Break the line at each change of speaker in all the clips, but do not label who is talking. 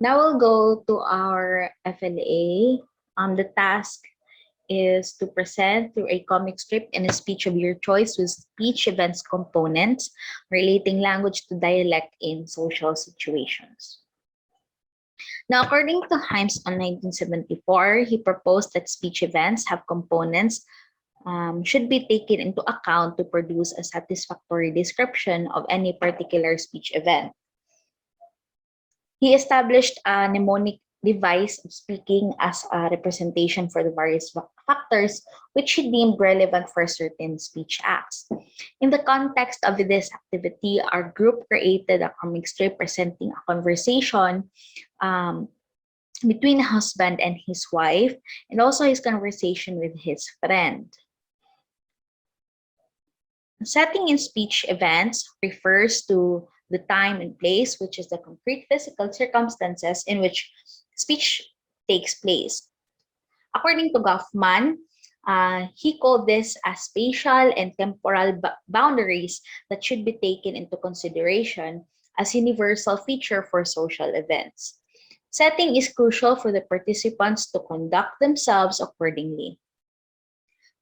Now we'll go to our FLA. The task is to present through a comic strip and a speech of your choice with speech events components relating language to dialect in social situations. Now, according to Himes on 1974, he proposed that speech events have components should be taken into account to produce a satisfactory description of any particular speech event. He established a mnemonic device of speaking as a representation for the various factors which he deemed relevant for certain speech acts. In the context of this activity, our group created a comic strip presenting a conversation um, between a husband and his wife, and also his conversation with his friend. Setting in speech events refers to the time and place, which is the concrete physical circumstances in which speech takes place. According to Goffman, he called this as spatial and temporal boundaries that should be taken into consideration as universal feature for social events. Setting is crucial for the participants to conduct themselves accordingly.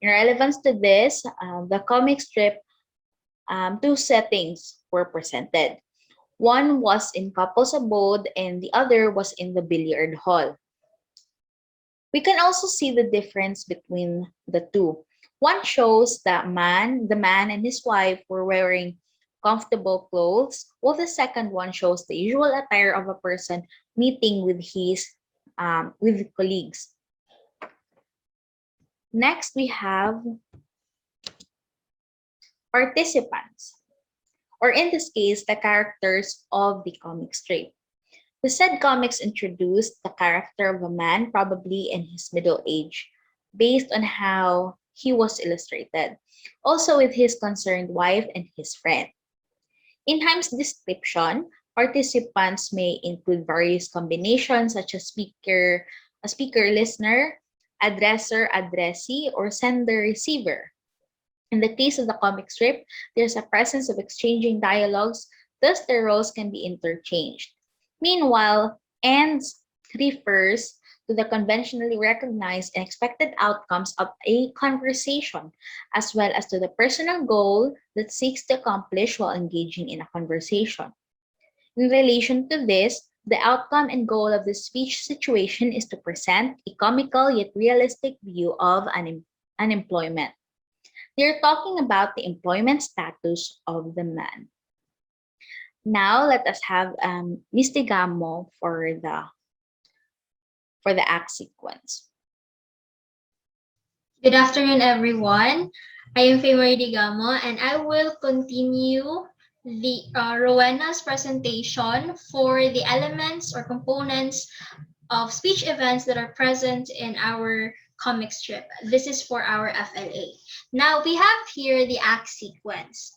In relevance to this, the comic strip, two settings were presented. One was in couple's abode and the other was in the billiard hall. We can also see the difference between the two. One shows that the man and his wife were wearing comfortable clothes, while the second one shows the usual attire of a person meeting with his with colleagues. Next, we have participants, or in this case, the characters of the comic strip. The said comics introduced the character of a man, probably in his middle age, based on how he was illustrated, also with his concerned wife and his friend. In Himes' description, participants may include various combinations such as a speaker listener, addresser addressee, or sender receiver. In the case of the comic strip, there's a presence of exchanging dialogues, thus their roles can be interchanged. Meanwhile, ends refers to the conventionally recognized and expected outcomes of a conversation, as well as to the personal goal that seeks to accomplish while engaging in a conversation. In relation to this, the outcome and goal of the speech situation is to present a comical yet realistic view of unemployment. They're talking about the employment status of the man. Now let us have Ms. Digamo for the act sequence.
Good afternoon, everyone. I am Favory Digamo, and I will continue the Rowena's presentation for the elements or components of speech events that are present in our comic strip. This is for our FLA. Now we have here the act sequence.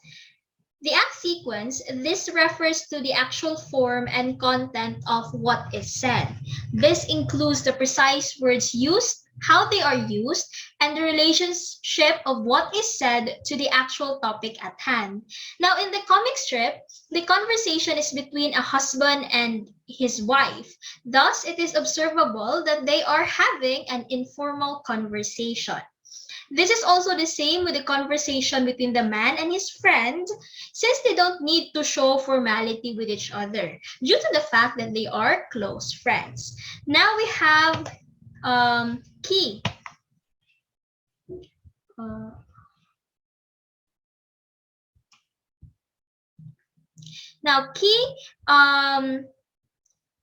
The act sequence, this refers to the actual form and content of what is said. This includes the precise words used, how they are used, and the relationship of what is said to the actual topic at hand. Now, in the comic strip, the conversation is between a husband and his wife. Thus, it is observable that they are having an informal conversation. This is also the same with the conversation between the man and his friend, since they don't need to show formality with each other due to the fact that they are close friends. Now we have key. Now key,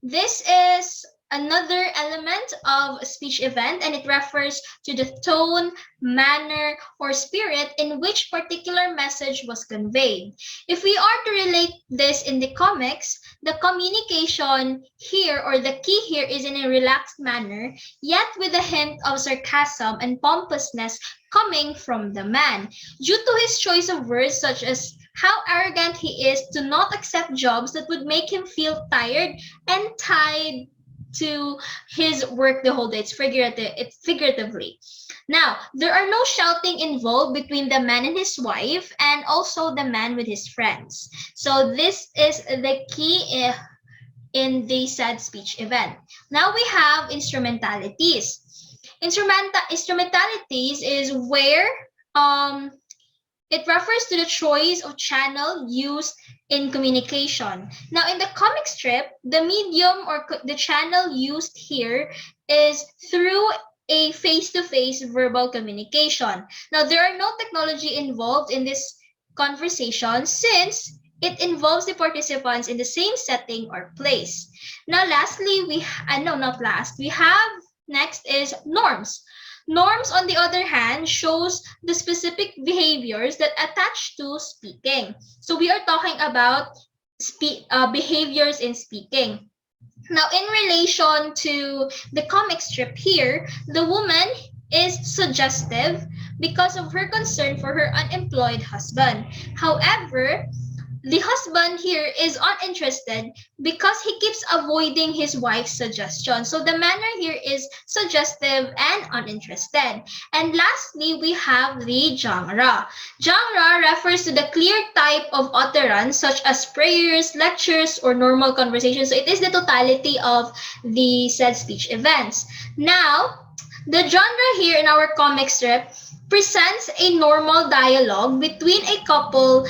this is another element of a speech event, and it refers to the tone, manner, or spirit in which particular message was conveyed. If we are to relate this in the comics, the communication here or the key here is in a relaxed manner, yet with a hint of sarcasm and pompousness coming from the man, due to his choice of words such as how arrogant he is to not accept jobs that would make him feel tired and tied to his work the whole day. It's figuratively. Now, there are no shouting involved between the man and his wife and also the man with his friends. So this is the key in the said speech event. Now we have instrumentalities. Instrumentalities is where um, it refers to the choice of channel used in communication. Now, in the comic strip, the medium or the channel used here is through a face-to-face verbal communication. Now, there are no technology involved in this conversation since it involves the participants in the same setting or place. Now, lastly, no, not last, we have next is norms. Norms, on the other hand, shows the specific behaviors that attach to speaking. So we are talking about behaviors in speaking. Now, in relation to the comic strip here, the woman is suggestive because of her concern for her unemployed husband. However, the husband here is uninterested because he keeps avoiding his wife's suggestion. So the manner here is suggestive and uninterested. And lastly, we have the genre. Genre refers to the clear type of utterance such as prayers, lectures, or normal conversations. So it is the totality of the said speech events. Now, the genre here in our comic strip presents a normal dialogue between a couple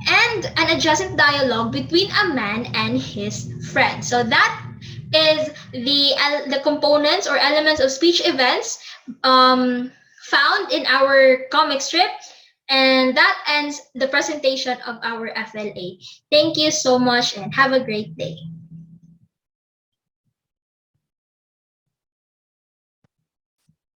and an adjacent dialogue between a man and his friend. So that is the components or elements of speech events found in our comic strip. And that ends the presentation of our FLA. Thank you so much and have a great day.